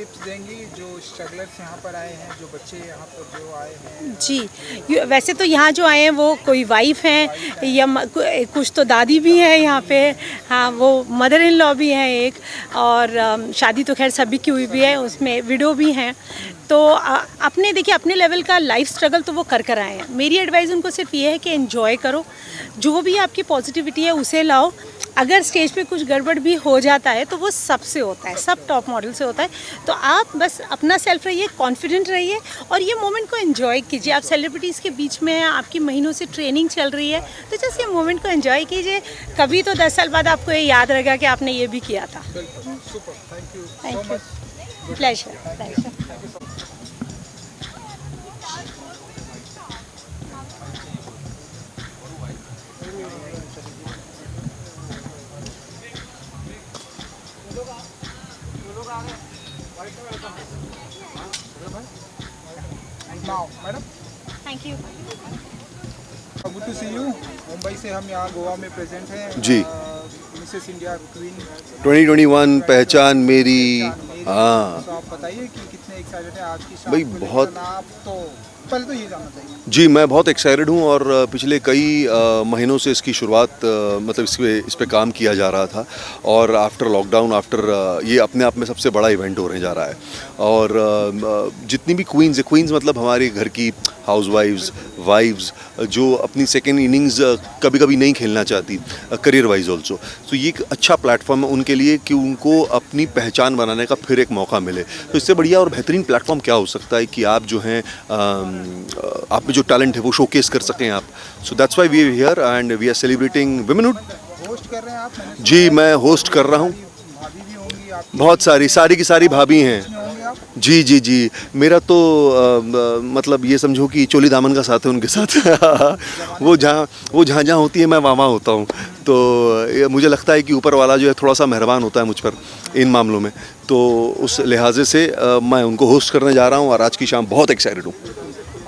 Tips देंगी जो strugglers यहाँ पर आए हैं, जो बच्चे यहाँ पर जो आए हैं? जी, वैसे तो यहाँ जो आए हैं वो कोई वाइफ हैं या कुछ तो दादी भी है यहाँ पे। हाँ, वो मदर इन लॉ भी हैं एक, और शादी तो खैर सभी की हुई भी है, उसमें विडो भी हैं। तो अपने देखिए अपने लेवल का लाइफ स्ट्रगल तो वो कर आए हैं। मेरी एडवाइस उनको सिर्फ ये है कि एंजॉय करो, जो भी आपकी पॉजिटिविटी है उसे लाओ। अगर स्टेज पे कुछ गड़बड़ भी हो जाता है तो वो सबसे होता है, सब टॉप मॉडल से होता है। तो आप बस अपना सेल्फ रहिए, कॉन्फिडेंट रहिए और ये मोमेंट को एंजॉय कीजिए। आप सेलिब्रिटीज़ के बीच में हैं, आपकी महीनों से ट्रेनिंग चल रही है, तो जस्ट ये मोमेंट को एंजॉय कीजिए। कभी तो 10 साल बाद आपको ये याद रहेगा कि आपने ये भी किया था। Super, thank you thank so you, much. Pleasure. Now madam, thank you. Good to see you. Mumbai से हम यहाँ गोवा में प्रेजेंट हैं। जी। मिसेस इंडिया क्वीन 2021 पहचान मेरी। हाँ तो आप बताइए कि कितने एक्साइटेड हैं आज की शाम भाई, को लेकर। बहुत। आप तो पहले तो ये जानना चाहिए। जी, मैं बहुत एक्साइटेड हूँ और पिछले कई महीनों से इसकी शुरुआत मतलब इस पे काम किया जा रहा था, और आफ्टर लॉकडाउन ये अपने आप में सबसे बड़ा इवेंट होने जा रहा है। और जितनी भी क्वींस मतलब हमारे घर की हाउसवाइफ्स, वाइफ्स जो अपनी सेकेंड इनिंग्स कभी कभी नहीं खेलना चाहती, करियर वाइज ऑल्सो, तो ये एक अच्छा प्लेटफॉर्म है उनके लिए कि उनको अपनी पहचान बनाने का फिर एक मौका मिले। तो इससे बढ़िया और बेहतरीन प्लेटफॉर्म क्या हो सकता है कि आप जो हैं आप में जो टैलेंट है वो शोकेस कर सकें आप। So that's why we are here and we are celebrating womanhood. Host कर रहे हैं आप? मैंने सुना जी, है मैं होस्ट कर रहा हूँ। भाभी भी होंगी आपकी? बहुत सारी की सारी भाभी हैं। होंगे आप? जी, मेरा तो मतलब ये समझो कि चोली दामन का साथ है उनके साथ। वो जहाँ होती है मैं वहाँ होता हूँ। तो मुझे लगता है कि ऊपर वाला जो है थोड़ा सा मेहरबान होता है मुझ पर इन मामलों में। तो उस लिहाजे से मैं उनको होस्ट करने जा रहा हूँ और आज की शाम बहुत एक्साइटेड हूँ।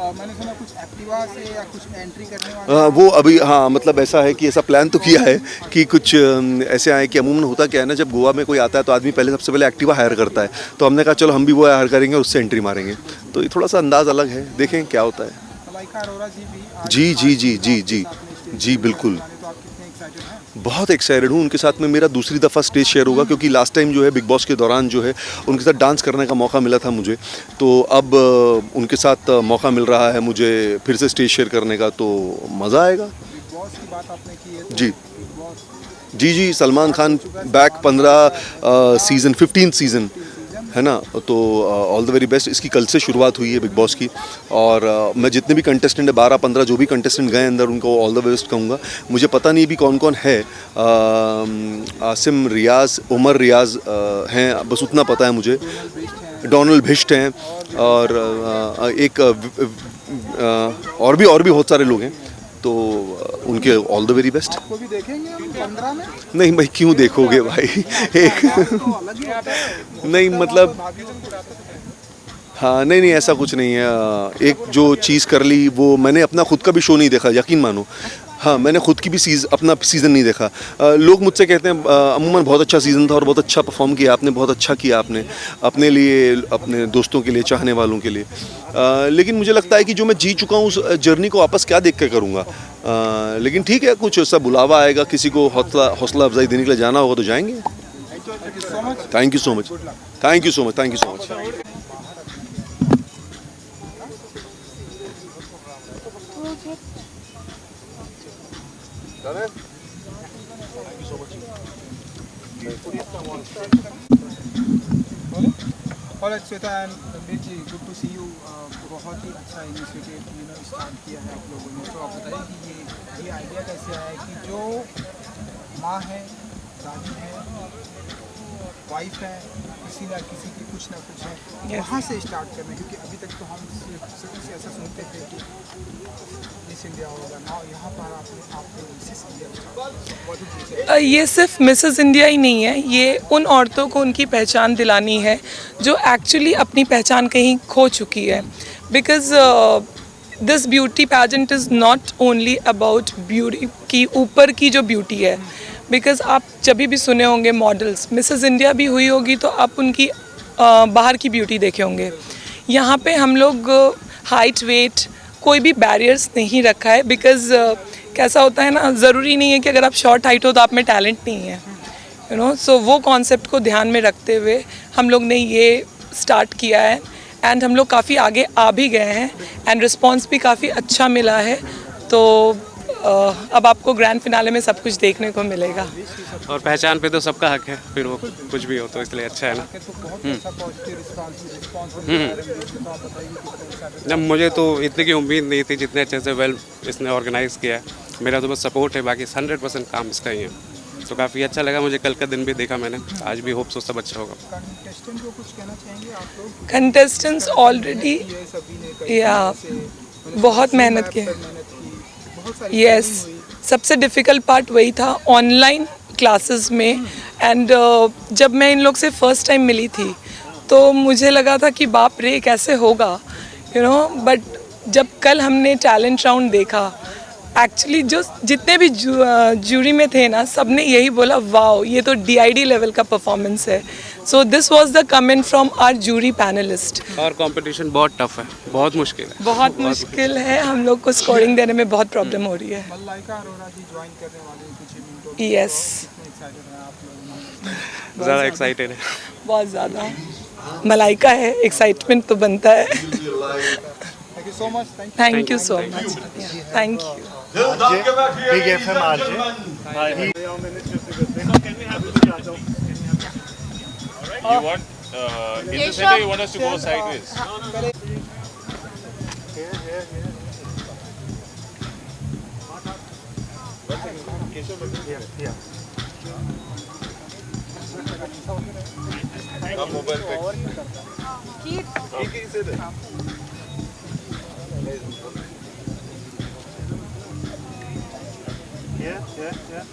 मैंने सुना कुछ एक्टिवा से या कुछ एंट्री करने वाले वो अभी, हाँ, मतलब ऐसा है कि ऐसा प्लान तो किया है कि कुछ ऐसे आए कि अमूमन होता क्या है ना, जब गोवा में कोई आता है तो आदमी सबसे पहले एक्टिवा हायर करता है। तो हमने कहा चलो हम भी वो हायर करेंगे और उससे एंट्री मारेंगे। तो ये थोड़ा सा अंदाज़ अलग है, देखें क्या होता है। मलाइका अरोरा जी भी आज जी, आज जी, जी, आपके जी, साथ में स्टेज जी, पे बिल्कुल। गाने, तो आप कितने एक्साइटेड हैं? बहुत एक्साइटेड हूँ। उनके साथ में मेरा दूसरी दफ़ा स्टेज शेयर होगा, क्योंकि लास्ट टाइम जो है बिग बॉस के दौरान जो है उनके साथ डांस करने का मौका मिला था मुझे। तो अब उनके साथ मौका मिल रहा है मुझे फिर से स्टेज शेयर करने का, तो मज़ा आएगा। बिग बॉस की बात आपने की है तो जी। Bigg Boss ji, Salman Khan back 15 season 15 season है ना। तो ऑल द वेरी बेस्ट। इसकी कल से शुरुआत हुई है बिग बॉस की, और मैं जितने भी कंटेस्टेंट है 12-15 जो भी कंटेस्टेंट गए अंदर उनको ऑल द बेस्ट कहूँगा। मुझे पता नहीं भी कौन कौन है। आसिम रियाज, उमर रियाज हैं, बस उतना पता है मुझे। डोनल भिष्ट हैं और एक और भी बहुत सारे लोग हैं। तो उनके ऑल द वेरी बेस्ट। आपको भी देखेंगे हम 15 में? नहीं भाई, क्यों देखोगे भाई। एक तो अलग ही होता है। नहीं मतलब, भाभीयों को बुलाते हैं। हाँ, नहीं ऐसा कुछ नहीं है। एक जो चीज़ कर ली वो, मैंने अपना खुद का भी शो नहीं देखा, यकीन मानो। हाँ, मैंने खुद की भी अपना सीज़न नहीं देखा। लोग मुझसे कहते हैं अमूमन बहुत अच्छा सीज़न था और बहुत अच्छा परफॉर्म किया आपने, बहुत अच्छा किया आपने अपने लिए, अपने दोस्तों के लिए, चाहने वालों के लिए। लेकिन मुझे लगता है कि जो मैं जी चुका हूँ उस जर्नी को वापस क्या देख कर करूँगा। लेकिन ठीक है, कुछ ऐसा बुलावा आएगा, किसी को हौसला अफजाई देने के लिए जाना होगा तो जाएंगे। Thank you so much. Thank you so much. Thank you so much. Alright, Shweta and Ranveer ji, good to see you. बहुत ही अच्छा इनिशिएटिव स्टार्ट किया है आप लोगों ने। तो आप बताइए कि ये आइडिया कैसे आया कि जो माँ है, दादी है, वाइफ है, किसी ना किसी की कुछ ना कुछ है, वहाँ से स्टार्ट करना। क्योंकि अभी तक तो हम सिर्फ ऐसा सुनते थे कि मिस इंडिया होगा ना, यहाँ पर आपने मिसेस इंडिया। ये सिर्फ मिसेस इंडिया ही नहीं है, ये उन औरतों को उनकी पहचान दिलानी है जो एक्चुअली अपनी पहचान कहीं खो चुकी है। Because this beauty pageant is not only about beauty की ऊपर की जो ब्यूटी है। बिकॉज आप जब भी सुने होंगे मॉडल्स, मिसेस इंडिया भी हुई होगी तो आप उनकी बाहर की ब्यूटी देखे होंगे। यहाँ पे हम लोग हाइट वेट कोई भी बैरियर्स नहीं रखा है, बिकॉज़ कैसा होता है ना, ज़रूरी नहीं है कि अगर आप शॉर्ट हाइट हो तो आप में टैलेंट नहीं है, यू नो। सो वो कॉन्सेप्ट को ध्यान में रखते हुए हम लोग ने ये स्टार्ट किया है, एंड हम लोग काफ़ी आगे आ भी गए हैं, एंड रिस्पॉन्स भी काफ़ी अच्छा मिला है। तो अब आपको ग्रैंड फिनाले में सब कुछ देखने को मिलेगा। और पहचान पे तो सबका हक है, फिर वो कुछ भी हो तो इसलिए अच्छा है ना। तो बहुत अच्छा पॉजिटिव रिस्पांस मिल रहा है तो आप बताइए किस तरह से। जब मुझे तो इतने की उम्मीद नहीं थी, जितने अच्छे से वेल इसने ऑर्गेनाइज़ किया है। मेरा तो बस सपोर्ट है, बाकी 100% काम इसका ही है। तो काफ़ी अच्छा लगा मुझे, कल का दिन भी देखा मैंने, आज भी होप सो सब अच्छा होगा। कंटेस्टेंट को कुछ कहना चाहेंगे आप लोग? कंटेस्टेंट्स ऑलरेडी ये सभी ने कई या बहुत मेहनत की है। बहुत सारी यस, सबसे डिफ़िकल्ट पार्ट वही था ऑनलाइन क्लासेस में। एंड जब मैं इन लोग से फर्स्ट टाइम मिली थी तो मुझे लगा था कि बाप रे कैसे होगा, यू नो। बट जब कल हमने टैलेंट राउंड देखा, एक्चुअली जो जितने भी जूरी में थे ना, सब ने यही बोला वाओ ये तो DID लेवल का परफॉर्मेंस है। So this was the comment from our jury panelist. और कंपटीशन बहुत टफ है, बहुत मुश्किल है। बहुत मुश्किल है, हम लोग को स्कोरिंग देने में बहुत प्रॉब्लम हो रही है। मलाइका अरोड़ा जी ज्वाइन करने वाले हैं कुछ मिनटों में। यस, कितने एक्साइटेड हैं आप लोग? ज़्यादा एक्साइटेड है। बहुत ज़्यादा। मलाइका है, एक्साइटमेंट तो बनता है। Thank you so much. Thank you so much, thank you. Big FM RJ. You want in the center? You want us to go sideways? Yeah.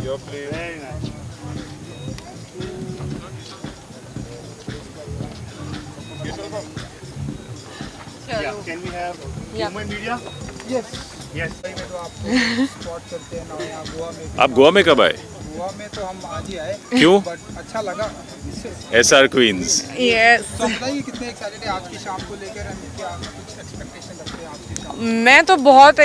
Your place. Very nice. Yeah. Can we have human media? Yes Yes. में तो आपको spot करते हैं ना, यहाँ गोवा में। आप गोवा में कब आए? गोवा में तो हम आज ही आए। क्यों? बट अच्छा लगा इससे। SR Queens. तो बताइए कितने एक्साइटेड है आज की शाम को लेकर, हम क्या कुछ एक्सपेक्टेशन रखते हैं आज की शाम? मैं तो बहुत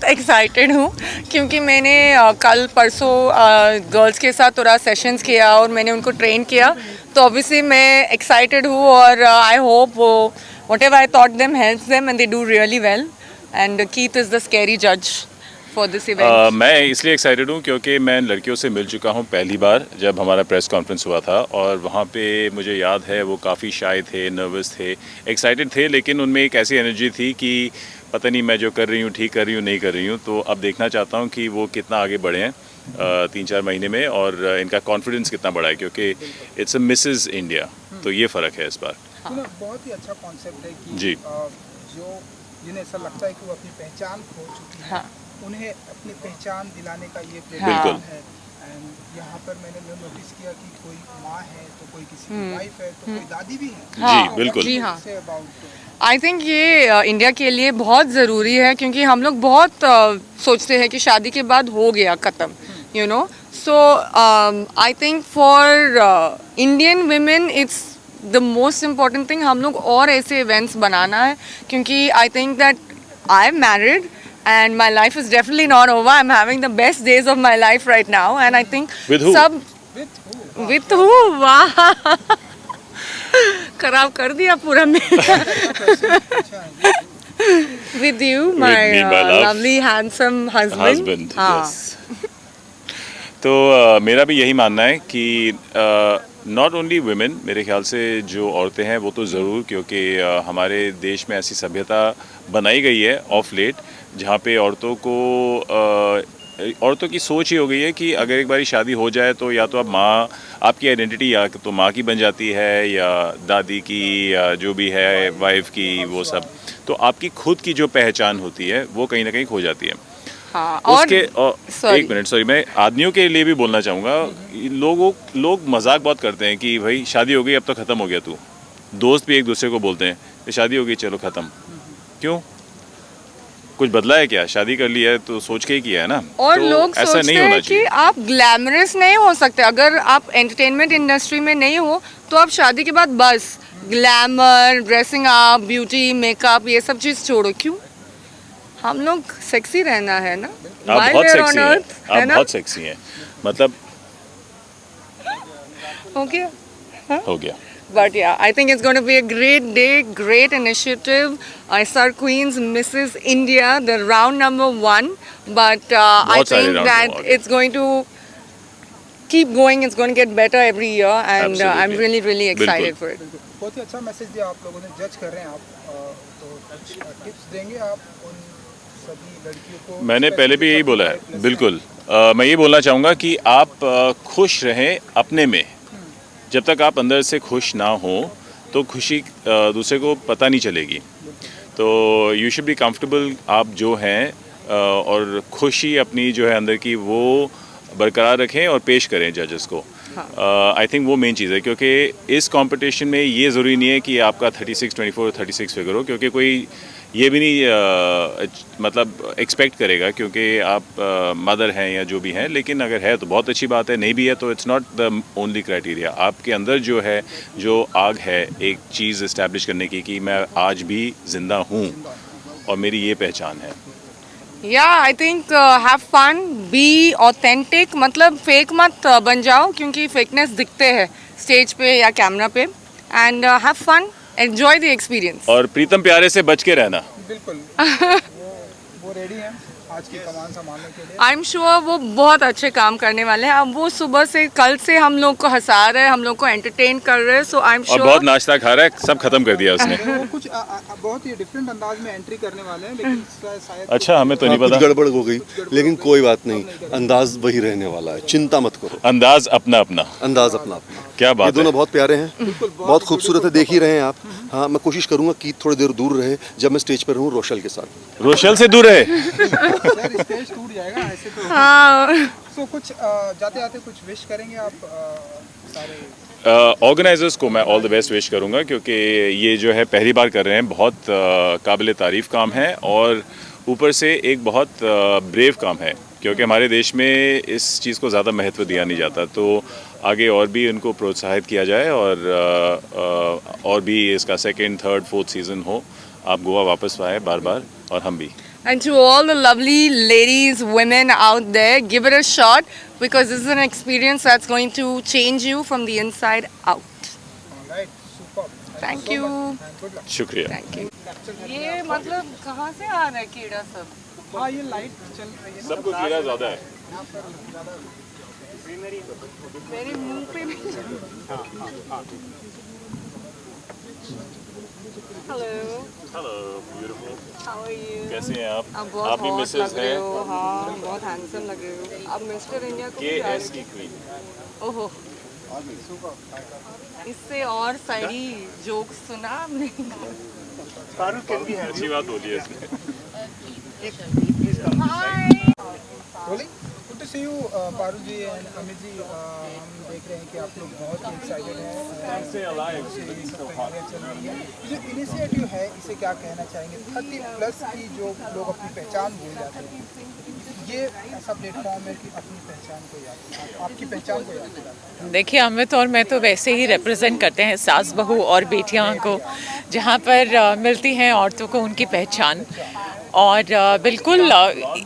एक्साइटेड हूँ, क्योंकि मैंने कल परसों गर्ल्स के साथ थोड़ा सेशंस किया और मैंने उनको ट्रेन किया, तो ऑब्वियसली मैं एक्साइटेड हूँ। और आई होप वो whatever I taught them helps them and they do really well, and Keith is the scary judge for this event. मैं इसलिए एक्साइटेड हूँ क्योंकि मैं लड़कियों से मिल चुका हूँ पहली बार जब हमारा प्रेस कॉन्फ्रेंस हुआ था, और वहाँ पे मुझे याद है वो काफ़ी शाय थे, नर्वस थे, एक्साइटेड थे, लेकिन उनमें एक ऐसी एनर्जी थी कि पता नहीं मैं जो कर रही हूँ ठीक कर रही हूँ नहीं कर रही हूँ। तो अब देखना चाहता हूँ कि वो कितना आगे बढ़े हैं 3-4 महीने में, और इनका कॉन्फिडेंस कितना बढ़ा है, क्योंकि इट्स अ मिसेस इंडिया, तो ये फ़र्क है इस बार। बहुत ही अच्छा कॉन्सेप्ट है कि जी। जो जिन्हें ऐसा लगता है कि वो अपनी पहचान खो चुकी है, उन्हें अपनी पहचान दिलाने का ये प्लेटफॉर्म है। एंड यहाँ पर मैंने नोटिस किया कि कोई माँ है तो कोई किसी की वाइफ है तो कोई दादी भी है। जी बिल्कुल। जी हाँ, आई थिंक ये इंडिया के लिए बहुत ज़रूरी है, क्योंकि हम लोग बहुत सोचते हैं कि शादी के बाद हो गया ख़त्म, you know. So I think for Indian women it's the most important thing. हम लोग और ऐसे इवेंट्स बनाना है, क्योंकि I think that I am married and my life is definitely not over. I'm having the best days of my life right now, and I think With who? with who? वाह, खराब कर दिया पूरा मेरा। With you, my me, my love. lovely handsome husband. yes. तो मेरा भी यही मानना है कि नॉट ओनली वुमेन, मेरे ख्याल से जो औरतें हैं वो तो ज़रूर, क्योंकि हमारे देश में ऐसी सभ्यता बनाई गई है ऑफ लेट, जहाँ पे औरतों की सोच ही हो गई है कि अगर एक बारी शादी हो जाए तो या तो आप माँ, आपकी आइडेंटिटी या तो माँ की बन जाती है या दादी की या जो भी है वाइफ की, वो सब, तो आपकी खुद की जो पहचान होती है वो कहीं ना कहीं खो जाती है। हाँ, उसके एक मिनट, सॉरी, मैं आदमियों के लिए भी बोलना चाहूँगा। लोग मजाक बहुत करते हैं कि भाई शादी हो गई अब तो ख़त्म हो गया तू। दोस्त भी एक दूसरे को बोलते हैं कि शादी हो गई चलो ख़त्म। क्यों? कुछ बदला है क्या? शादी कर लिया है तो सोच के ही किया है ना। और तो लोग ऐसा सोचते नहीं होना हैं कि चाहिए। आप ग्लैमरस नहीं हो सकते, अगर आप एंटरटेनमेंट इंडस्ट्री में नहीं हो तो आप शादी के बाद बस glamour, dressing up, beauty, makeup ये सब चीज़ छोड़ो। क्यों? हम लोग सेक्सी रहना है ना, आप While बहुत we're सेक्सी on हैं, earth, है आप ना? बहुत सेक्सी हैं, मतलब हो गया। हो गया। But yeah, I think it's going to be a great day, great initiative. SR Queens, Mrs. India, the round number 1. But I बहुत सारे think round that हो गए। it's going to keep going. It's going to get better every year, and I'm Absolutely. really, really excited बिल्कुल। for it. बहुत ही अच्छा message दिया आप लोगों ने, जज कर रहे हैं आप, तो कुछ टिप्स देंगे आप उन सभी लड़कियों को? मैंने पहले भी यही बोला है, बिल्कुल। मैं ये बोलना चाहूँगा कि आप खुश रहें अपने में। जब तक आप अंदर से खुश ना हो तो खुशी दूसरे को पता नहीं चलेगी। तो यू शुड बी कंफर्टेबल आप जो हैं, और खुशी अपनी जो है अंदर की वो बरकरार रखें और पेश करें जजेस को। आई थिंक वो मेन चीज़ है, क्योंकि इस कंपटीशन में ये ज़रूरी नहीं है कि आपका 36, 24, 36 फिगर हो, क्योंकि कोई ये भी नहीं मतलब एक्सपेक्ट करेगा क्योंकि आप मदर हैं या जो भी हैं। लेकिन अगर है तो बहुत अच्छी बात है, नहीं भी है तो it's not the only criteria. आपके अंदर जो है, जो आग है एक चीज़ इस्टेब्लिश करने की कि मैं आज भी ज़िंदा हूँ और मेरी ये पहचान है। Yeah, I think have fun, be authentic. मतलब फेक मत बन जाओ, क्योंकि फेकनेस दिखते हैं स्टेज पे या कैमरा पे. And have fun, enjoy the experience. और प्रीतम प्यारे से बच के रहना। बिल्कुल वो रेडी हैं आज की कमान संभालने के लिए। I'm sure वो बहुत अच्छे काम करने वाले हैं। अब वो सुबह से कल से हम लोग को हंसा रहे हैं, हम लोग को एंटरटेन कर रहे हैं, so I'm और sure बहुत नाश्ता खा रहा है, सब खत्म कर दिया उसने। वो कुछ बहुत ही डिफरेंट अंदाज में एंट्री करने वाले हैं, लेकिन शायद अच्छा, हमें तो नहीं कुछ पता। गड़बड़ हो गई, लेकिन कोई बात नहीं, अंदाज वही रहने वाला है, चिंता मत करो। अंदाज अपना अपना। अंदाज अपना अपना। क्या ये बात दोनों है। बहुत प्यारे हैं, बहुत खूबसूरत है, देख ही रहे हैं आप। हाँ, मैं कोशिश करूंगा कि थोड़ी देर दूर रहे जब मैं स्टेज पर रहूं रोशल के साथ। रोशल से दूर है। सर स्टेज टूट जाएगा ऐसे तो। हाँ। सो कुछ जाते आते कुछ विश करेंगे आप सारे ऑर्गेनाइजर्स को मैं ऑल द बेस्ट विश करूंगा, क्योंकि ये जो है पहली बार कर रहे हैं, बहुत काबिल तारीफ़ काम है और ऊपर से एक बहुत ब्रेव काम है, क्योंकि हमारे देश में इस चीज़ को ज़्यादा महत्व दिया नहीं जाता। तो आगे और भी इनको प्रोत्साहित किया जाए और भी इसका 2nd, 3rd, 4th सीज़न हो, आप गोवा वापस आए बार बार, और हम भी। And to all the lovely ladies, women out there, give it a shot, because this is an experience that's going to change you from the inside out. Alright, super, Thank you. Good luck. शुक्रिया। Thank you. ये मतलब कहाँ से आ रहा है कीड़ा सब? हाँ, ये लाइट चल रही है ना, सबको कीड़ा ज़्यादा है। यहाँ पर ज़्यादा मेरे मुंह पे भी। Hello. Hello beautiful, How are you? कैसे हैं आप? आप बहुत आप भी hot मिसेस लग रहे हैं। हो, हाँ बहुत हैंडसम लग रहे हो। आप मिस्टर इंडिया को भी KS की क्वीन। ओहो, इससे और सारी जोक्स सुना आपने? Parul, can we have अच्छी बात बोली है इसने। please come? Rolling. Good to see you Parul ji and Amit ji. हम देख रहे हैं कि आप लोग बहुत ही एक्साइटेड हैं। जो इनिशिएटिव है इसे क्या कहना चाहेंगे? 30+ की जो लोग अपनी पहचान भूल जाते हैं, ये ऐसा प्लेटफॉर्म है कि अपनी पहचान को याद, आपकी पहचान को याद दिलाता है। देखिए, अमित और मैं तो वैसे ही रिप्रेजेंट करते हैं सास बहू और बेटियां को, जहां पर मिलती हैं औरतों को उनकी पहचान। और बिल्कुल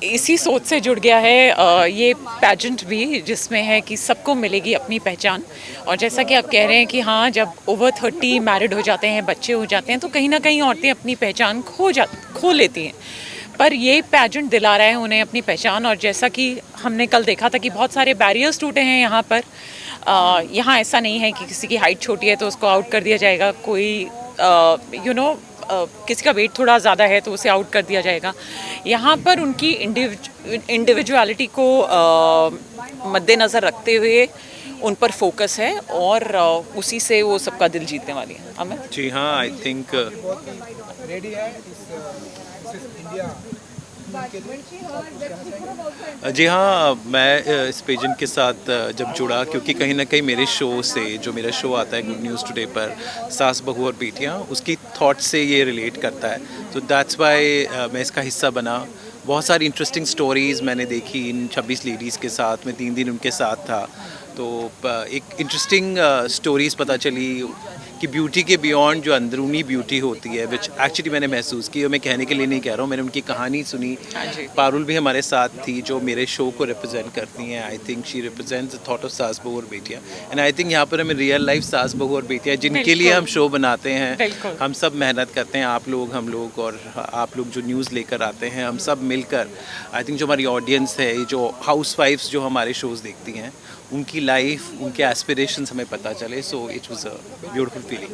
इसी सोच से जुड़ गया है ये पैजेंट भी, जिसमें है कि सबको मिलेगी अपनी पहचान। और जैसा कि आप कह रहे हैं कि हाँ, जब ओवर 30 मैरिड हो जाते हैं, बच्चे हो जाते हैं, तो कहीं ना कहीं औरतें अपनी पहचान खो लेती हैं। पर ये पैजेंट दिला रहा है उन्हें अपनी पहचान। और जैसा कि हमने कल देखा था कि बहुत सारे बैरियर्स टूटे हैं यहाँ पर। यहाँ ऐसा नहीं है कि किसी की हाइट छोटी है तो उसको आउट कर दिया जाएगा, कोई किसी का वेट थोड़ा ज़्यादा है तो उसे आउट कर दिया जाएगा। यहाँ पर उनकी इंडिविजुअलिटी को मद्देनज़र रखते हुए उन पर फोकस है, और उसी से वो सबका दिल जीतने वाली है। अमित जी हाँ, आई थिंक बहुत ही रेडी है इस इंडिया उनके लिए आप कुछ कहना चाहेंगे? जी हाँ, मैं इस पेजेंट के साथ जब जुड़ा, क्योंकि कहीं ना कहीं मेरे शो से, जो मेरा शो आता है गुड न्यूज़ टुडे पर, सास बहू और बेटियाँ, उसकी थॉट से ये रिलेट करता है, तो दैट्स वाई मैं इसका हिस्सा बना। बहुत सारी इंटरेस्टिंग स्टोरीज़ मैंने देखी इन 26 लेडीज़ के साथ। मैं 3 दिन उनके साथ था, तो एक इंटरेस्टिंग स्टोरीज़ पता चली कि ब्यूटी के बियॉन्ड जो अंदरूनी ब्यूटी होती है, विच एक्चुअली मैंने महसूस की, और मैं कहने के लिए नहीं कह रहा हूँ, मैंने उनकी कहानी सुनी। पारुल भी हमारे साथ थी, जो मेरे शो को रिप्रेजेंट करती हैं। I think she represents the thought of सास बहू और बेटियाँ, एंड आई थिंक यहाँ पर हमें रियल लाइफ सास बहू और बेटियाँ, जिनके लिए हम शो बनाते हैं, हम सब मेहनत करते हैं, आप लोग, हम लोग, और आप लोग जो न्यूज़ लेकर आते हैं, हम सब मिलकर, आई थिंक जो हमारी ऑडियंस है, जो हाउस वाइफ्स जो हमारे शोज़ देखती हैं, उनकी लाइफ, उनके एस्पिरेशंस हमें पता चले। So it was a beautiful feeling.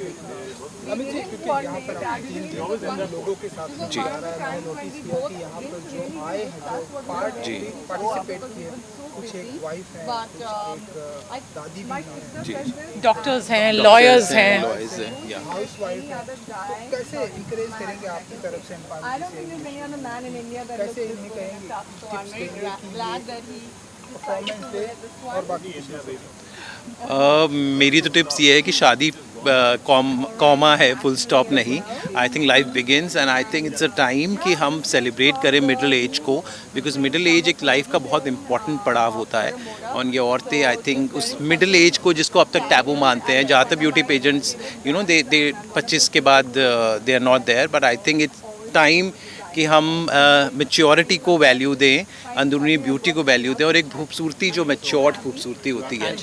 Amit ji, क्योंकि यहाँ पर आपने 3 दिन लोगों के साथ जी। मैंने नोटिस किया कि यहाँ पर जो आए हैं, जो पार्टिसिपेट किए, कुछ एक वाइफ है, कुछ एक दादी भी है, जी, डॉक्टर्स हैं, लॉयर्स हैं। या हाउस वाइफ है, तो कैसे इंकरेज करेंगे आपकी तरफ से कैसे इन्हें कहेंगे, टिप्स देंगे कि ये परफॉर्मेंस दे और बाकी कुछ नहीं? मेरी तो टिप्स ये है कि शादी कॉमा है, फुल स्टॉप नहीं। I think life begins, and I think it's a time कि हम सेलिब्रेट करें मिडिल एज को, बिकॉज मिडिल एज एक लाइफ का बहुत इंपॉर्टेंट पड़ाव होता है। और ये औरतें, आई थिंक उस मिडिल एज को, जिसको अब तक टैबू मानते हैं, ज़्यादातर beauty pageants, you know, they 25 के बाद they are not there, but I think it's time कि हम मैच्योरिटी को वैल्यू दें, अंदरूनी ब्यूटी को वैल्यू दें, और एक खूबसूरती जो मैच्योर्ड खूबसूरती होती है,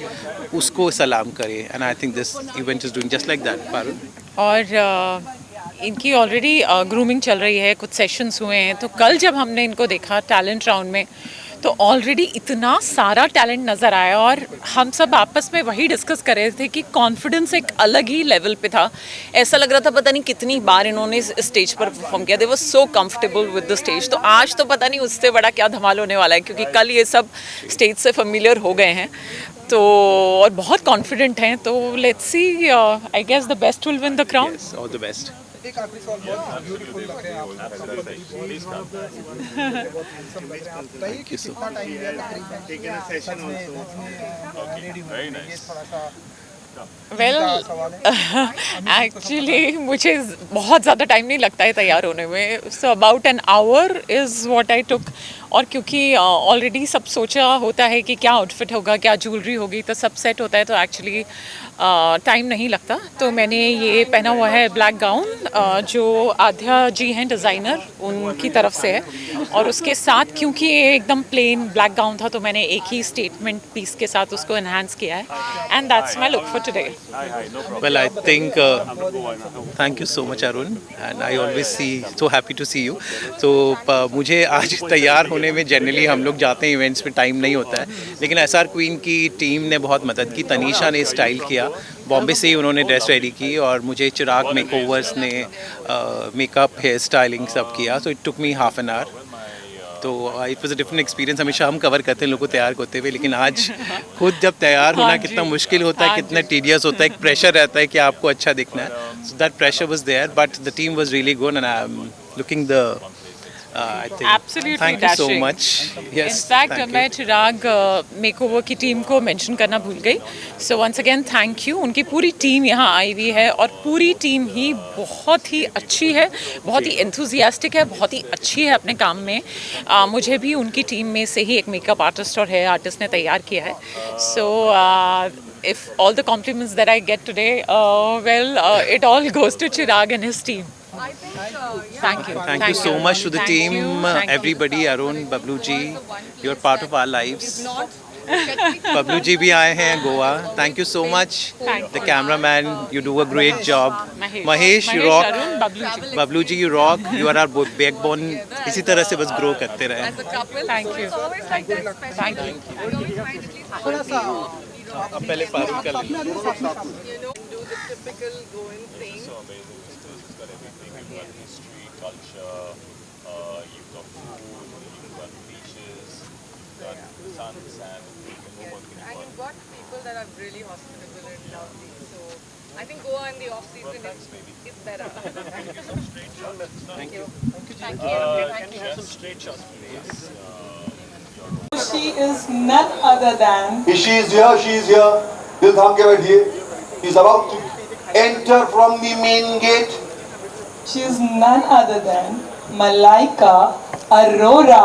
उसको सलाम करें। And I think this event is doing just like that. Parul? और इनकी ऑलरेडी ग्रूमिंग चल रही है, कुछ सेशंस हुए हैं, तो कल जब हमने इनको देखा टैलेंट राउंड में, तो ऑलरेडी इतना सारा टैलेंट नज़र आया, और हम सब आपस में वही डिस्कस कर रहे थे कि कॉन्फिडेंस एक अलग ही लेवल पे था। ऐसा लग रहा था पता नहीं कितनी बार इन्होंने इस स्टेज पर परफॉर्म किया, they were so comfortable with the stage. तो आज तो पता नहीं उससे बड़ा क्या धमाल होने वाला है, क्योंकि कल ये सब स्टेज से फेमिलियर हो गए हैं, तो और बहुत कॉन्फिडेंट हैं। तो let's see, I guess the best will win the crown. All the best. एक आखिरी सवाल, बहुत ब्यूटीफुल लग रहे हैं आप, बहुत हैंडसम लग रहे हैं आप। बताइए कि कितना टाइम लिया तकरीबन रेडी होने में? ये थोड़ा सा वेल, एक्चुअली मुझे बहुत ज़्यादा टाइम नहीं लगता है तैयार होने में, so about an hour is what I took. और क्योंकि ऑलरेडी सब सोचा होता है कि क्या आउटफिट होगा, क्या ज्वेलरी होगी, तो सब सेट होता है, तो एक्चुअली टाइम नहीं लगता। तो मैंने ये पहना हुआ है ब्लैक गाउन, जो आध्या जी हैं डिज़ाइनर, उनकी तरफ से है, और उसके साथ क्योंकि ये एकदम प्लेन ब्लैक गाउन था, तो मैंने एक ही स्टेटमेंट पीस के साथ उसको एनहांस किया है, and that's my look for today. Well, I think thank you so much, Arun, and I always so happy to see you. So मुझे आज तैयार होने में, जनरली हम लोग जाते हैं इवेंट्स में, टाइम नहीं होता है, लेकिन SR क्वीन की टीम ने बहुत मदद की। तनीषा ने स्टाइल किया, बॉम्बे से ही उन्होंने ड्रेस रेडी की, और मुझे चिराग मेकओवर्स ने मेकअप, हेयर स्टाइलिंग सब किया। So it took me half an hour. तो it was a different experience. हमेशा हम कवर करते हैं लोगों को तैयार होते हुए, लेकिन आज खुद जब तैयार होना कितना मुश्किल होता है, कितना टीडियस होता है, एक प्रेशर रहता है कि आपको अच्छा दिखना है। So that pressure was there, but the team was really good, and I am looking the I think. Absolutely Thank you so dashing. much. Yes. In fact, thank you. मैं चिराग मेकओवर की team को mention करना भूल गई। So once again thank you. उनकी पूरी team यहाँ आई हुई है, और पूरी टीम ही बहुत ही अच्छी है, बहुत ही एंथुजियास्टिक है, बहुत ही अच्छी है अपने काम में। मुझे भी उनकी टीम में से ही एक मेकअप आर्टिस्ट और हेयर आर्टिस्ट ने तैयार किया है। सो if all the compliments that I get today, it all goes to Chirag and his team. Thank you. Thank you so much to the Thank team, you. Thank you. everybody, Arun, Bablu ji, you're part of our lives. Bablu ji भी आए हैं Goa. Thank you so much. The cameraman, you do a great job. Mahesh, you rock. Arun, Bablu ji. Bablu ji, you rock. You are our backbone. इसी तरह से बस grow करते रहें. Thank you. Thank you. थोड़ा सा अब पहले फारूक का ले लो. And you've got people that are really hospitable and lovely. So I think Goa in the off season is better. Thank you. Thank you. Can we have some straight shots, please? She is none other than She is here, she is here. दिल थाम के बैठिए. He is about to enter from the main gate. she is none other than Malaika Arora.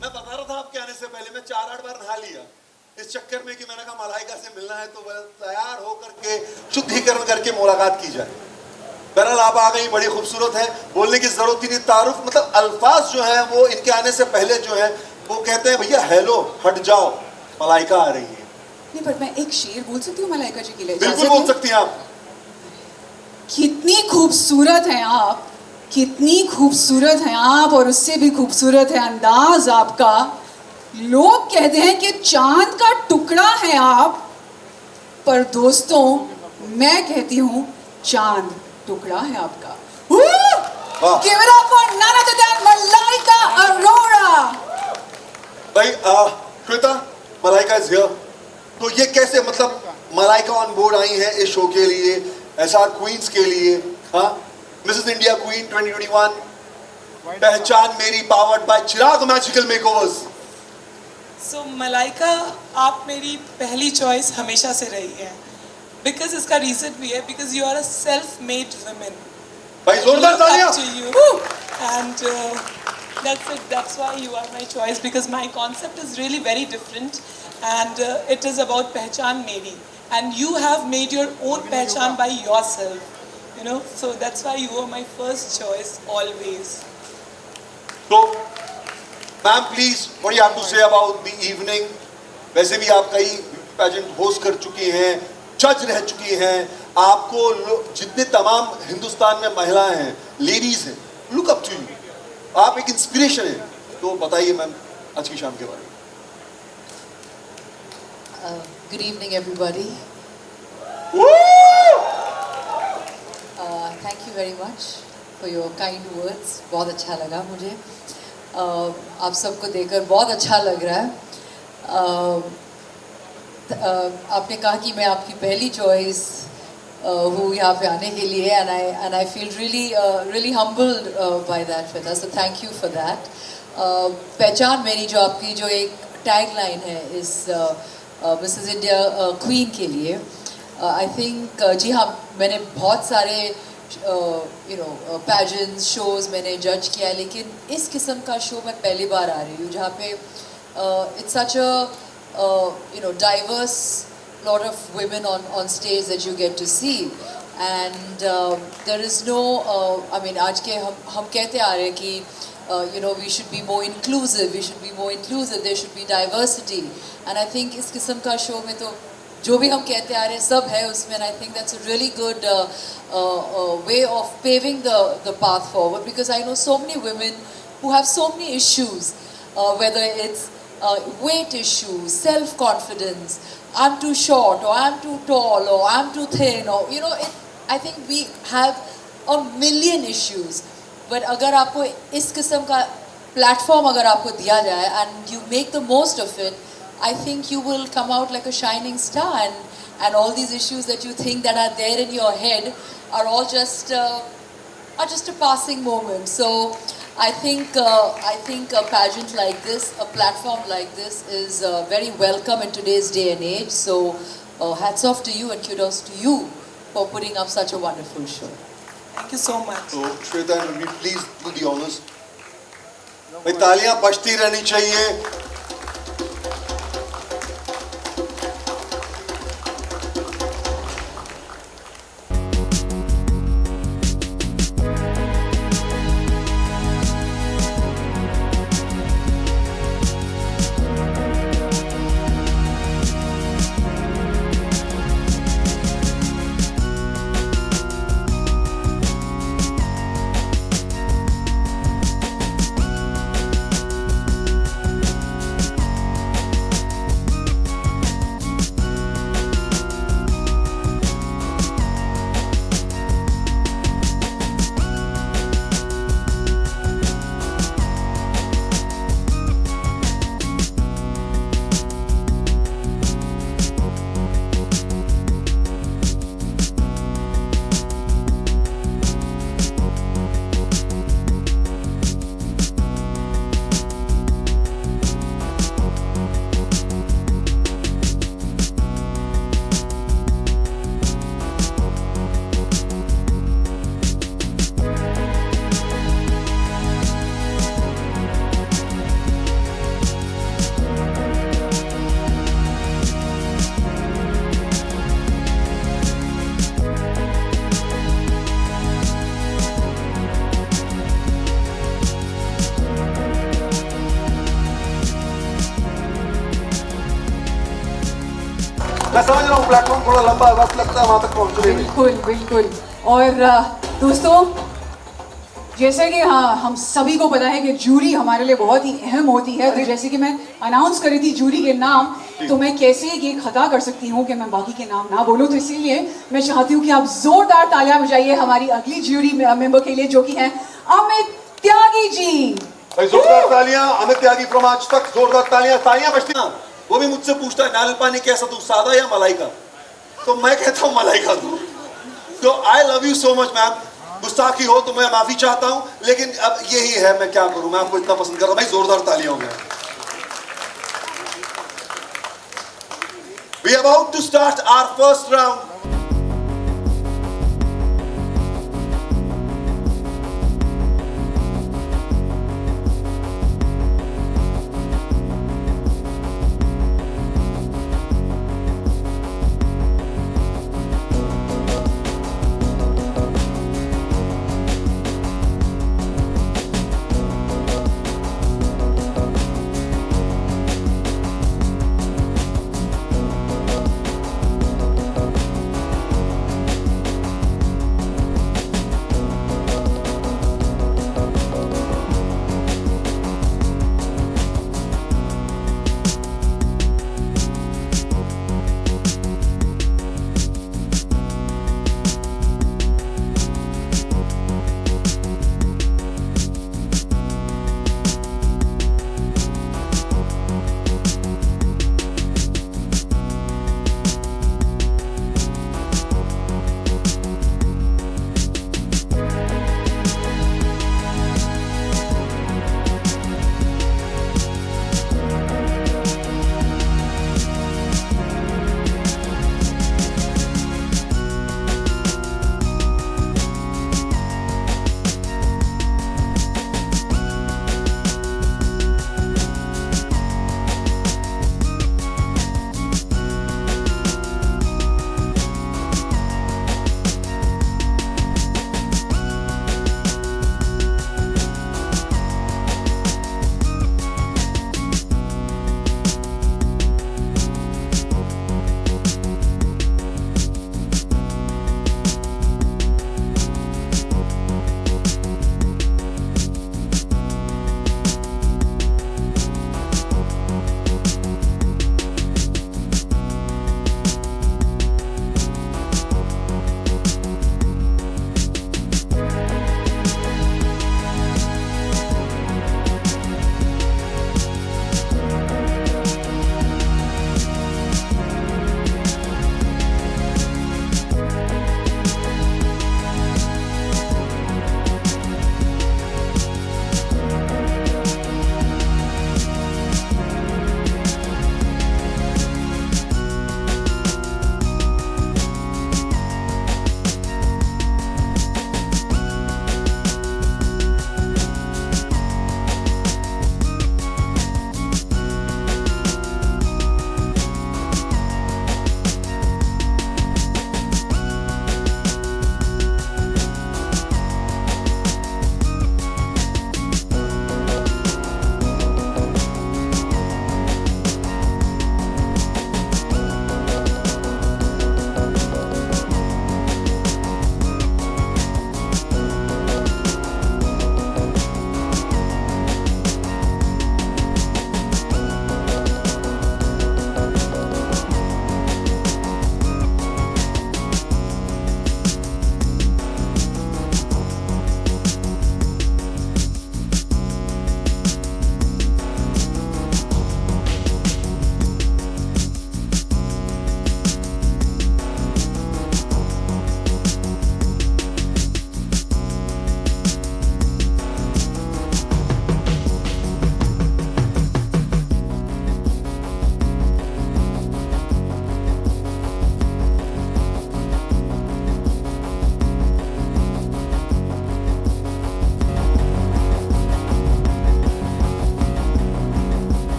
मैं बता रहा था आपके आने से पहले मैं 4-8 बार नहा लिया इस चक्कर में कि मैंने कहा मलाइका से मिलना है तो तैयार होकर के शुद्धिकरण करके मुलाकात की जाए. बहरहाल आप आ गई, बड़ी खूबसूरत है, बोलने की जरूरत ही नहीं. तारुफ मतलब अल्फाज जो है वो इनके आने से पहले जो है वो कहते हैं भैया हेलो हट जाओ मलाइका आ रही है. नहीं पर मैं एक शेर बोल सकती हूँ मलाइका जी के लिए? बिल्कुल बोल सकती हैं आप. कितनी खूबसूरत हैं आप, कितनी खूबसूरत हैं आप, और उससे भी खूबसूरत है अंदाज आपका. लोग कहते हैं कि चांद का टुकड़ा है आप, पर दोस्तों मैं कहती हूँ चांद टुकड़ा है आपका. Give it up for none other than Malaika Arora. भाई श्वेता, मलाइका इज हियर. तो ये कैसे मतलब मलाइका ऑन बोर्ड आई है इस शो के लिए, एसआर क्वींस के लिए. हाँ, मिसेस इंडिया क्वीन 2021, पहचान मेरी, powered by Chirag magical makeovers. So Malaika, आप मेरी पहली चॉइस हमेशा से रही है. बिकॉज इसका रीजन भी है, because you are a self made women. भाई जोरदार तालियां. And that's why you are my choice, because my concept is really very different, and it is about pehchan meri, and you have made your own pehchan by yourself, you know, so that's why you are my first choice always. तो ma'am please, what you have to say about the evening. वैसे भी आप कई pageant host कर चुकी हैं, जज रह चुकी हैं. आपको जितने तमाम हिंदुस्तान में महिलाएं हैं, लेडीज हैं, लुक अप टू यू. आप एक इंस्पिरेशन है. तो बताइए मैम आज की शाम के बारे में. Good evening everybody. Thank you very much for your kind words. बहुत अच्छा लगा मुझे. आप सबको देखकर बहुत अच्छा लग रहा है. आपने कहा कि मैं आपकी पहली चॉइस हूँ यहाँ पे आने के लिए, and I feel really humbled by that, Shweta. So thank you for that. पहचान मेरी जो आपकी जो एक टैग लाइन है इस मिसेस इंडिया क्वीन के लिए, I think जी हाँ, मैंने बहुत सारे पैजेंट्स शोज़ मैंने जज किया है, लेकिन इस किस्म का शो मैं पहली बार आ रही हूँ जहाँ पे it's such a diverse lot of women on stage that you get to see, and there is no I mean आज के हम कहते आ रहे हैं कि we should be more inclusive, there should be diversity, and I think इस किस्म का शो में तो जो भी हम कहते आ रहे हैं सब है उसमें, and I think that's a really good way of paving the path forward, because I know so many women who have so many issues, whether it's weight issues, self-confidence, I'm too short, or I'm too tall, or I'm too thin, or I think we have a million issues. But अगर आपको इस किस्म का platform अगर आपको दिया जाए and you make the most of it, I think you will come out like a shining star, and all these issues that you think that are there in your head are all just a passing moment. So I think a pageant like this, a platform like this is very welcome in today's day and age. So hats off to you and kudos to you for putting up such a wonderful show. Thank you so much. So Shweta, will you please do the honors? भाई तालियां बजती रहनी चाहिए. Platform थोड़ा लंबा है, वक्त लगता है वहां तक पहुंचने में। बिल्कुल बिल्कुल। और दोस्तों, जैसे कि हाँ हम सभी को पता है कि जूरी हमारे लिए बहुत ही अहम होती है, तो जैसे कि मैं अनाउंस करी थी जूरी के नाम, तो मैं कैसे ये खता कर सकती हूँ कि मैं बाकी के नाम ना बोलूँ, तो इसीलिए मैं चाहती हूँ कि आप जोरदार तालियां बजाइए हमारी अगली जूरी मेंबर के लिए, जो कि हैं अमित त्यागी जी। भाई जोरदार तालियां अमित त्यागी फ्रॉम आज तक, जोरदार तालियां बजती हैं। वो भी मुझसे पूछता है नारियल पानी कैसा दूं, सादा या मलाई का, तो मैं कहता हूँ मलाई का दूं। तो I love you so much ma'am, गुस्ताखी हो तो मैं माफी चाहता हूं, लेकिन अब यही है, मैं क्या करूं, मैं आपको इतना पसंद कर रहा हूं। भाई जोरदार तालियां होंगे। We are about to start our first round.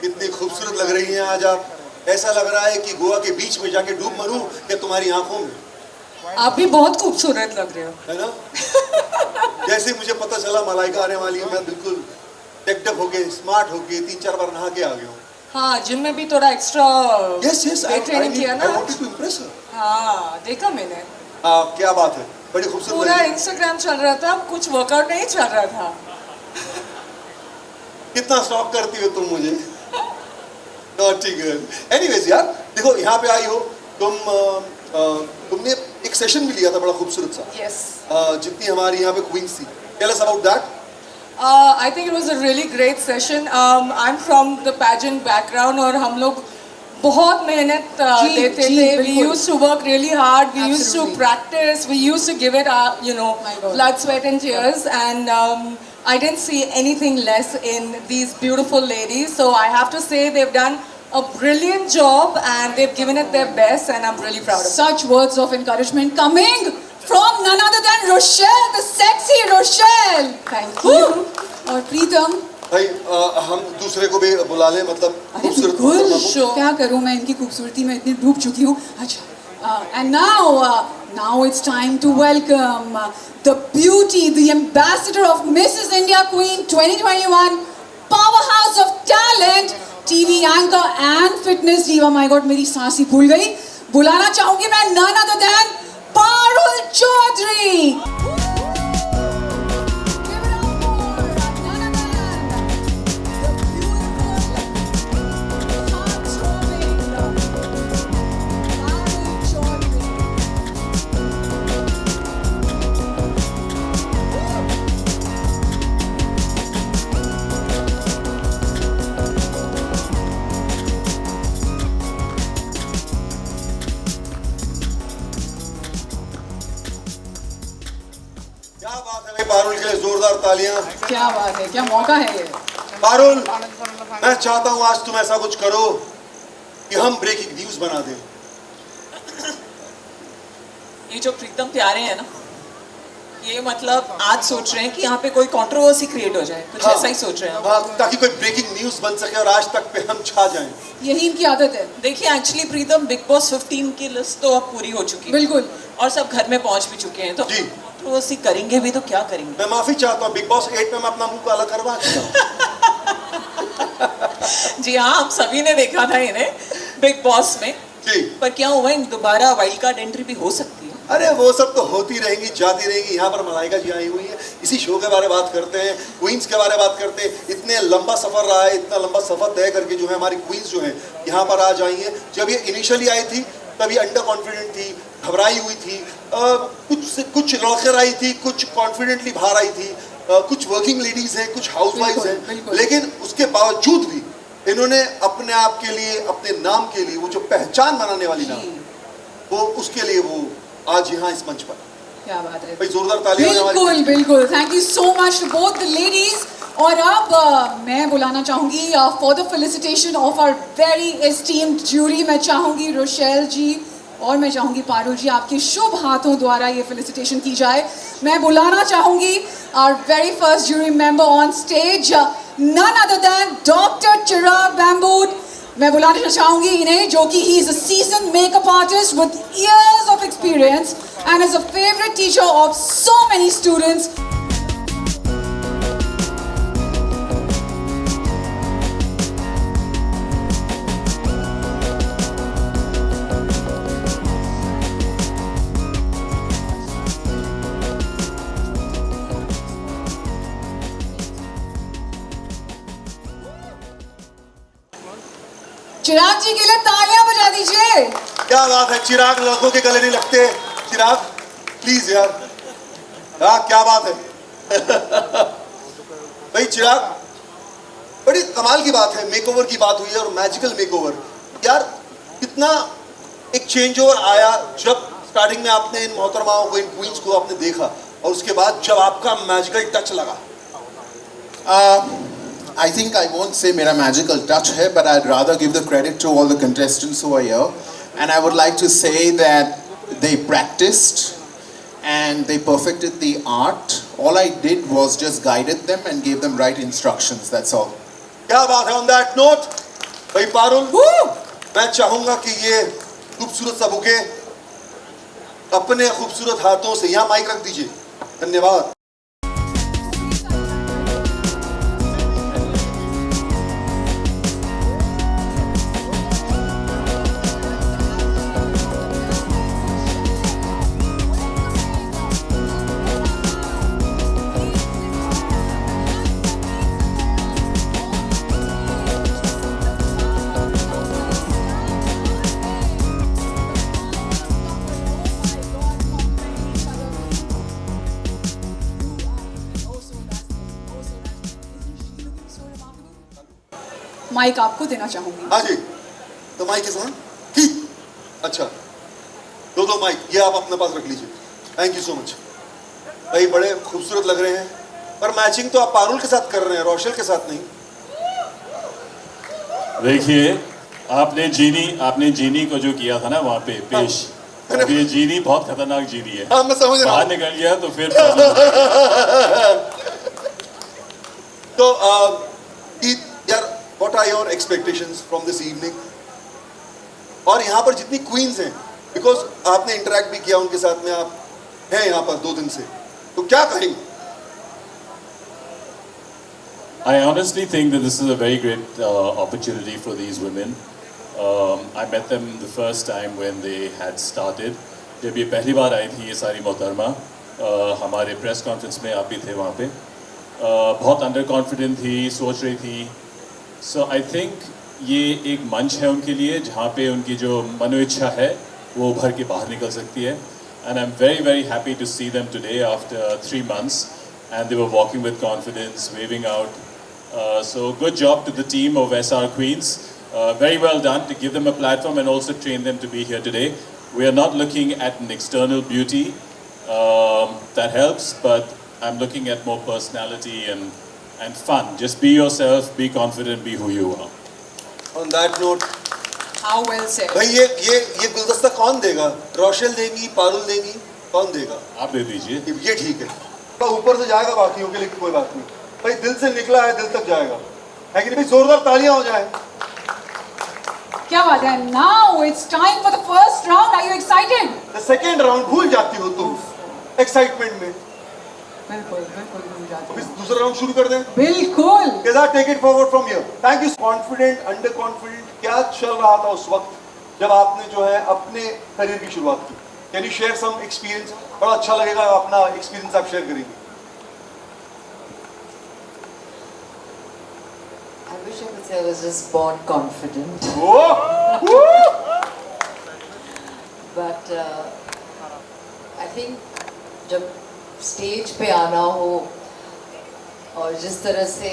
इतनी खूबसूरत लग रही हैं आज आप। ऐसा लग रहा है कि गोवा के बीच में जाके डूब मरूं क्या तुम्हारी आंखों में। आप भी बहुत खूबसूरत लग रहे हो, है ना? जैसे मुझे पता चला मलाइका आने वाली है, मैं बिल्कुल टेक्टअप हो गए, स्मार्ट हो गए, 3-4 बार नहा के आ गया हूँ। हाँ, जिम में भी थोड़ा एक्स्ट्रा यस ट्रेनिंग किया ना। आई वांटेड टू इंप्रेस हर। हाँ, देखा मैंने। क्या बात है, बड़ी खूबसूरत पूरा लगी। इंस्टाग्राम चल रहा था, कुछ वर्कआउट नहीं चल रहा था। कितना स्टॉक करती हो तुम मुझे। Naughty girl. एनीवेज यार, देखो यहाँ पे आई हो तुमने एक सेशन भी लिया था बड़ा खूबसूरत सा। Yes. जितनी हमारी यहाँ पे क्वींस थी। Tell us about that. I think it was a really great session. I'm from the pageant background और हम लोग बहुत मेहनत देते थे. We used to work really hard. We used to practice. We used to give it our, blood, sweat and tears. And I didn't see anything less in these beautiful ladies. So I have to say they've done a brilliant job and they've given it their best and I'm really proud of them. Such words of encouragement coming from none other than Rochelle, the sexy Rochelle. Thank you. और प्रीतम भाई हम दूसरे को भी बुला लें, मतलब खूबसूरत बिल्कुल। क्या करूं मैं इनकी खूबसूरती में इतनी डूब चुकी हूँ। अच्छा, and now it's time to welcome the beauty, the ambassador of Mrs. India Queen 2021, powerhouse of talent, TV anchor and fitness diva. My God, मेरी सांस ही भूल गई। बुलाना चाहूंगी मैं none other than Parul Chaudhary. क्या बात है भाई, पारुल के लिए जोरदार तालियां। क्या बात है, क्या मौका है ये। पारुल, मैं चाहता हूं आज तुम ऐसा कुछ करो कि हम ब्रेकिंग न्यूज बना दें। ये जो प्रीतम प्यारे हैं ना, ये मतलब आज सोच रहे हैं कि यहाँ पे कोई कंट्रोवर्सी क्रिएट हो जाए, कुछ ऐसा ही सोच रहे हैं। हाँ, ताकि कोई ब्रेकिंग न्यूज बन सके और आज तक पे हम छा जाएं। यही इनकी आदत है। देखिए एक्चुअली प्रीतम, बिग बॉस 15 की लिस्ट तो अब पूरी हो चुकी है। बिल्कुल। और सब घर में पहुंच भी चुके हैं, तो कंट्रोवर्सी करेंगे भी तो क्या करेंगे। मैं माफी चाहता हूँ, बिग बॉस 8 में मैं अपना मुंह काला करवा चुका हूँ। जी हाँ, हम सभी ने देखा था इन्हें बिग बॉस में। जी। पर क्या हुआ, दोबारा वाइल्ड कार्ड एंट्री भी हो सकती है। अरे वो सब तो होती रहेंगी, जाती रहेंगी। यहाँ पर मलाइका जी आई हुई है, इसी शो के बारे में बात करते हैं, क्वींस के बारे में बात करते हैं। इतने लंबा सफर रहा है, इतना लंबा सफर तय करके जो है हमारी क्वींस जो है यहाँ पर आज आई हैं। जब ये इनिशियली आई थी तब ये अंडर कॉन्फिडेंट थी, घबराई हुई थी। कुछ लड़कर आई थी, कुछ कॉन्फिडेंटली बाहर आई थी, कुछ वर्किंग लेडीज हैं, कुछ हाउसवाइफ्स हैं। लेकिन उसके बावजूद भी इन्होंने अपने आप के लिए, अपने नाम के लिए, वो जो पहचान बनाने वाली नाम, वो उसके लिए वो आज यहाँ इस मंच पर। क्या बात है भाई, जोरदार तालियां। बिल्कुल बिल्कुल, thank you so much to both the ladies. और अब मैं बुलाना चाहूंगी for the felicitation of our very esteemed jury, मैं चाहूंगी रोशेल जी और मैं चाहूंगी पारुल जी, आपके शुभ हाथों द्वारा ये फेलिसिटेशन की जाए। मैं बुलाना चाहूंगी our very first jury member on stage, none other than doctor Chirag बैम्बूड। मैं बुलाना चाहूंगी इन्हें, जो कि he is a seasoned makeup artist with years of experience and is a favourite teacher of so many students. Chirag ji के लिए तालियां बजा दीजिए। क्या बात है, चिराग लड़कों के गले नहीं लगते। चिराग प्लीज यार, क्या बात है। भाई चिराग, बड़ी कमाल की बात है, मेकओवर की बात हुई है और मैजिकल मेकओवर। यार कितना एक चेंज ओवर आया जब स्टार्टिंग में आपने इन मोहतरमाओं को, इन क्वींस को आपने देखा, और उसके बाद जब आपका मैजिकल टच लगा। I think I won't say मेरा magical touch है, but I'd rather give the credit to all the contestants who are here, and I would like to say that they practiced and they perfected the art. All I did was just guided them and gave them right instructions. That's all. क्या बात है। On that note, भाई पारुल, मैं चाहूंगा कि ये खूबसूरत सा बुके अपने खूबसूरत हाथों से यहाँ माइक रख दीजिए। धन्यवाद। माइक आपको देना चाहूंगी। हाँ जी, तो माइक इस वन, ठीक, अच्छा, दो माइक ये आप अपने पास रख लीजिए। थैंक यू सो मच भाई, बड़े खूबसूरत लग रहे हैं, पर मैचिंग तो आप पारुल के साथ कर रहे हैं, रोशल के साथ नहीं। देखिए, आपने जीनी को जो किया था ना वहाँ पे पेश, अब ये जीनी बहुत खतरनाक जीनी है। हाँ, मैं समझ रहा हूँ। बाहर निकल गया तो फिर तो यार, what are your expectations from this evening? और यहाँ पर जितनी क्वींस हैं, बिकॉज आपने इंटरेक्ट भी किया उनके साथ में, आप हैं यहाँ पर 2 दिन से, तो क्या कहेंगे? I honestly think that this is a very great opportunity for these women. I met them the first time when they had started. जब ये पहली बार आई थी ये सारी मोहतरमा, हमारे प्रेस कॉन्फ्रेंस में आप भी थे वहाँ पे, बहुत अंडर कॉन्फिडेंट थी, सोच रही थी। So I think ये एक मंच है उनके लिए जहाँ पे उनकी जो मनोइच्छा है वो उभर के बाहर निकल सकती है। And I'm very very happy to see them today after 3 months, and they were walking with confidence, waving out. So good job to the team of SR Queens. Very well done to give them a platform and also train them to be here today. We are not looking at an external beauty that helps, but I'm looking at more personality and fun. Just be yourself, be confident, be who you are. On that note, How well said. भाई ये गुलदस्ता कौन देगा? रोशल देंगी, पारुल देंगी, कौन देगा? आप दे दीजिए। ये ठीक है। तो ऊपर से जाएगा बाकियों के लिए कोई बात नहीं। भाई दिल से निकला है, दिल तक जाएगा। है कि नहीं? जोरदार तालियां हो जाए। क्या बात है? Now it's time for the first round. Are you excited? The second round भूल जाती हो तुम एक्साइटमेंट में। बिल्कुल भूल जाती हूँ। दूसरा राउंड शुरू कर दें? बिल्कुल। Kedar, take it forward from here. Thank you. Confident, under confident, क्या चल रहा था उस वक्त जब आपने जो है अपने करियर की शुरुआत की? Can you share some experience? बड़ा अच्छा लगेगा अपना एक्सपीरियंस आप शेयर करेंगे। I wish I could say I was just born confident. But I think जब स्टेज पे आना हो और जिस तरह से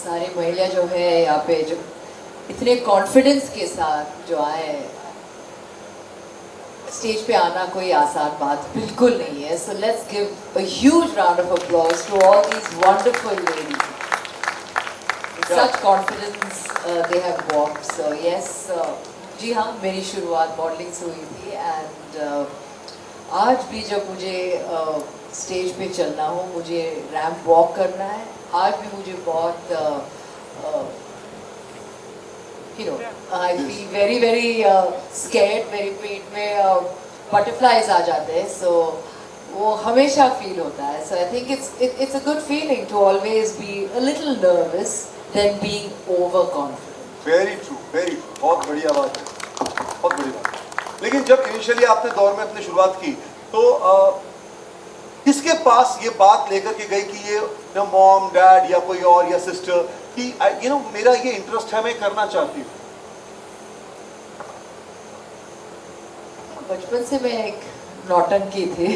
सारी महिला जो है यहाँ पे जो इतने कॉन्फिडेंस के साथ जो आए, स्टेज पे आना कोई आसान बात बिल्कुल नहीं है. So let's give a huge round of applause to all these wonderful ladies. With such confidence they have walked. So yes, जी हाँ, मेरी शुरुआत मॉडलिंग से हुई थी एंड आज भी जब मुझे स्टेज पे चलना हो, मुझे रैंप वॉक करना है, आज भी मुझे बहुत you know, I feel very very scared, मेरे पेट में butterflies आ जाते हैं, so वो हमेशा फील होता है. So I think it's a good feeling to always be a little nervous than being overconfident. Very true, very true. बहुत बढ़िया बात है, बहुत बड़ी बात है. लेकिन जब इनिशियली आपने दौर में अपनी शुरुआत की तो किसके पास ये बात लेकर के गई कि ये मॉम डैड या कोई और या सिस्टर कि यू नो मेरा ये इंटरेस्ट है, मैं करना चाहती हूँ? बचपन से मैं एक नौटंकी थी.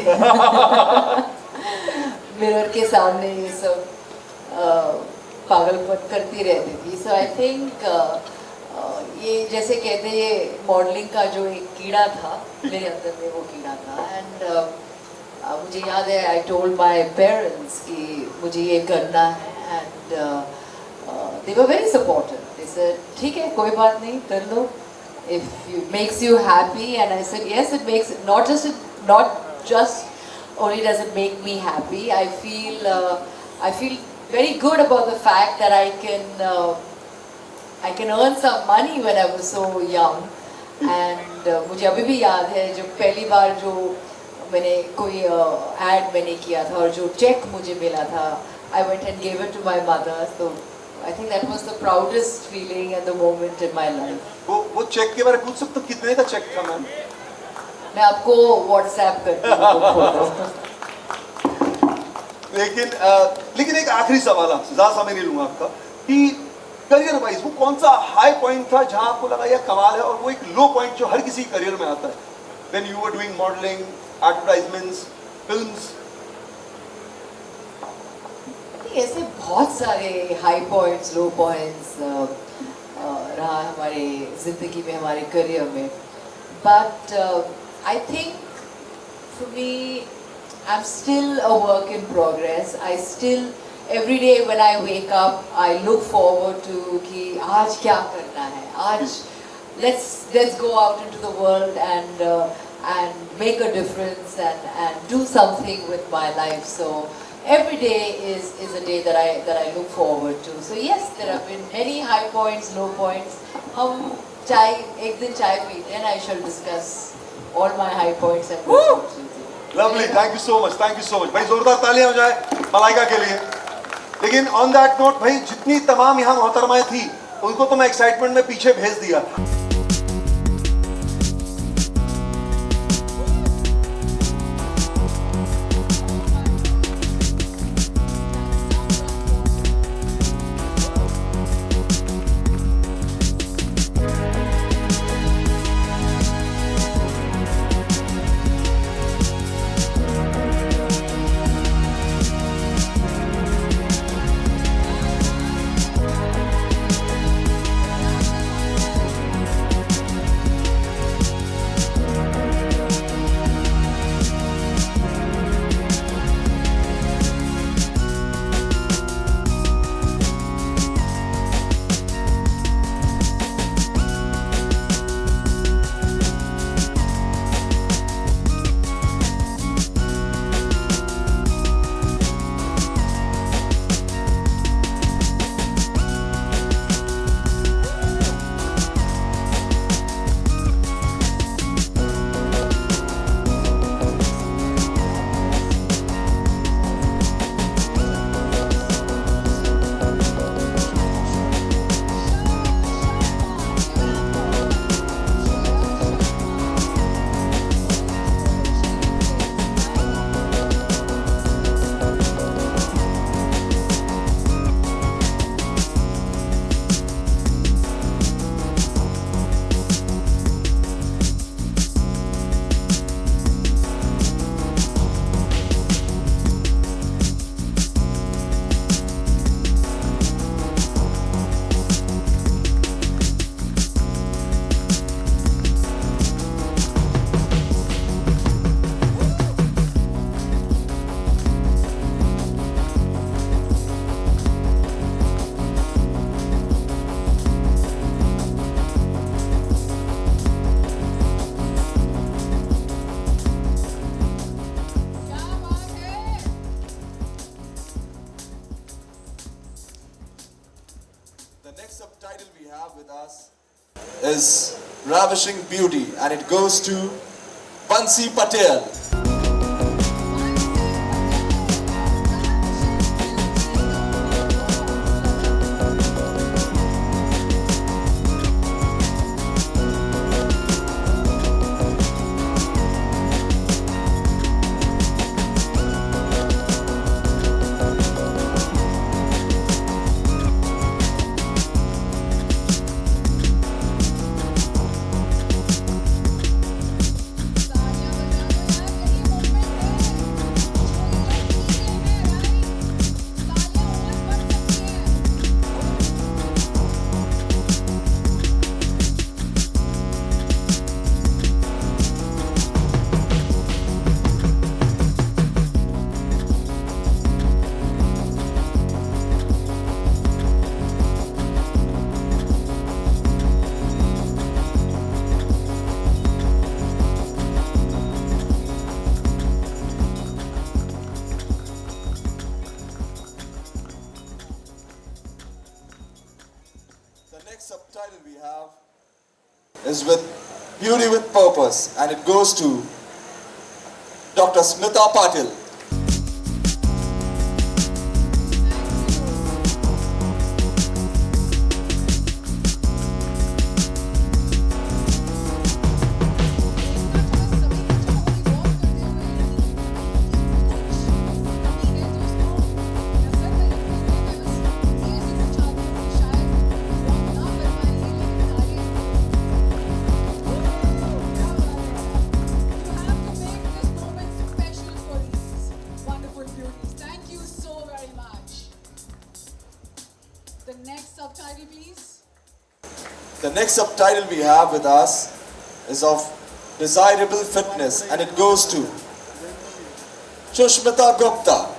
मिरर के सामने ये सब पागलपन करती रहती थी. सो आई थिंक ये जैसे कहते हैं ये मॉडलिंग का जो एक कीड़ा था मेरे अंदर में, वो कीड़ा था. एंड मुझे याद है आई टोल्ड माय पेरेंट्स कि मुझे ये करना है and they were very supportive. They said, ठीक है, कोई बात नहीं, कर लो. If it makes you happy, and I said yes, it makes not just only does it make me happy. I feel very good about the fact that I can I can earn some money when I was so young. And मुझे अभी भी याद है जब पहली बार जो मैंने कोई ad मैंने किया था और जो check मुझे मिला था, I went and gave it to my mother. So I think that was the proudest feeling and the moment in my life. वो चेक के बारे में पूछ सकते हो कितने का चेक था मैम? मैं आपको WhatsApp करती हूँ. लेकिन एक आखिरी सवाल आपसे, ज़्यादा समय नहीं लूँगा आपका, कि करियर वाइज वो कौन सा हाई पॉइंट था जहाँ आपको लगा यह कमाल है, और वो एक लो पॉइंट जो हर किसी करियर में आता है, when you were doing modelling, advertisements, films? ऐसे बहुत सारे हाई पॉइंट्स, लो पॉइंट्स रहा हमारे ज़िंदगी में, हमारे करियर में. But I think for me I'm still a work in progress. I still, every day when I wake up, I look forward to कि आज क्या करना है. आज let's go out into the world and make a difference and do something with my life. So every day is a day that I look forward to. So yes, there have been many high points, low points. हम एक दिन चाय पीते हैं, and I shall discuss all my high points and low points with you. Lovely, thank you so much, thank you so much भाई. जोरदार तालियां हो जाए मलाइका के लिए. लेकिन ऑन दैट नोट भाई, जितनी तमाम यहाँ मोहतरमाएं थी उनको तो मैं एक्साइटमेंट में पीछे भेज दिया. Is Ravishing Beauty, and it goes to Bansi Patel. next subtitle we have is with Beauty with Purpose, and it goes to Dr. Smita Patil. The next subtitle, please. The next subtitle we have with us is of Desirable Fitness, and it goes to Sushmita Gupta.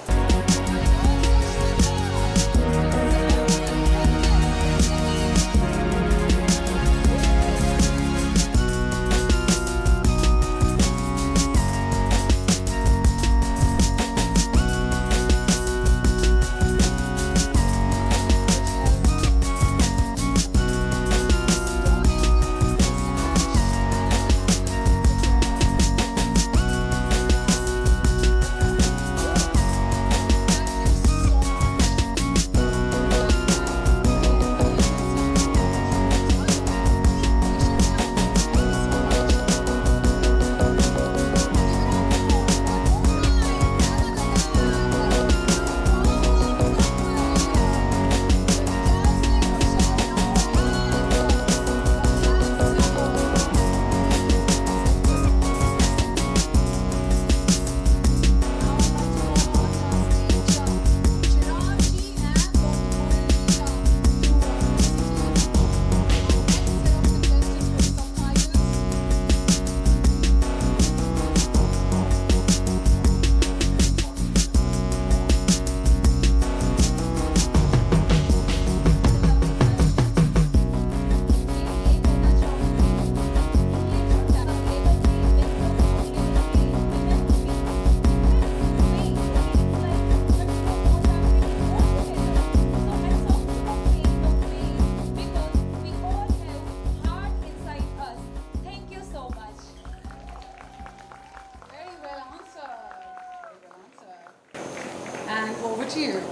And over to you.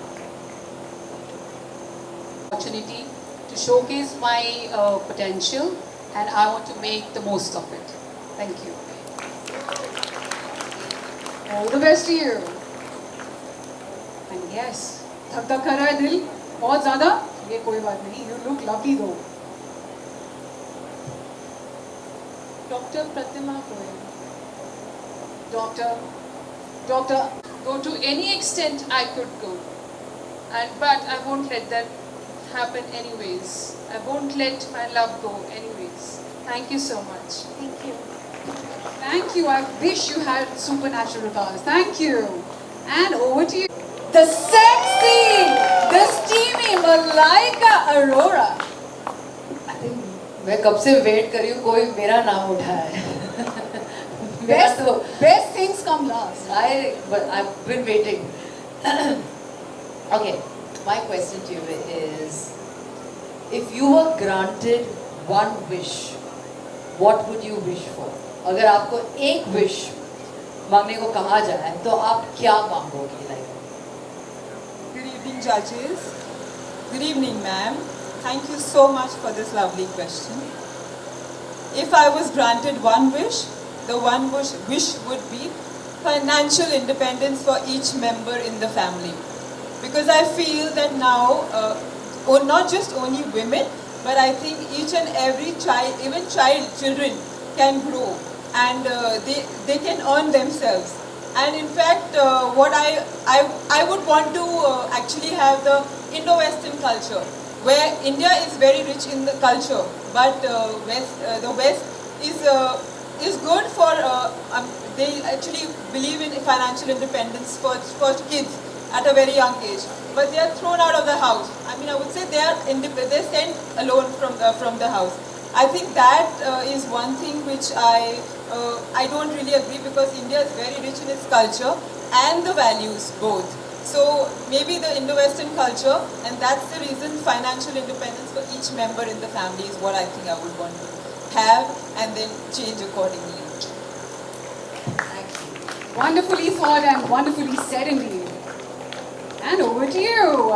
Opportunity to showcase my potential, and I want to make the most of it. Thank you. All the best to you. And yes, धक धक कर रहा है दिल बहुत ज़्यादा. ये कोई बात नहीं. You look lovely though. Dr. Pratima Goyal. Doctor. Go to any extent I could go, but I won't let that happen anyways. I won't let my love go anyways. Thank you so much. Thank you. Thank you. I wish you had supernatural powers. Thank you. And over to you. The sexy, the steamy Malaika Arora. मैं कब से wait कर रही हूँ कोई मेरा नाम उठाए. Best things come last. I've been waiting. Okay, my question to you is, if you were granted one wish, what would you wish for? अगर आपको एक wish मांगने को कहा जाए तो आप क्या मांगोगी लाइफ में? Good evening, judges. Good evening, ma'am. Thank you so much for this lovely question. If I was granted one wish, the one wish would be financial independence for each member in the family. Because I feel that now, not just only women, but I think each and every child, even children can grow and they can earn themselves. And in fact, what I would want to actually have the Indo-Western culture, where India is very rich in the culture, but the West is good for, they actually believe in financial independence for kids at a very young age, but they are thrown out of the house. I mean, I would say they're sent alone from the house. I think that is one thing which I don't really agree, because India is very rich in its culture and the values both. So maybe the Indo-Western culture, and that's the reason financial independence for each member in the family is what I think I would want to have, and then change accordingly. Wonderfully thought and wonderfully said indeed. And over to you.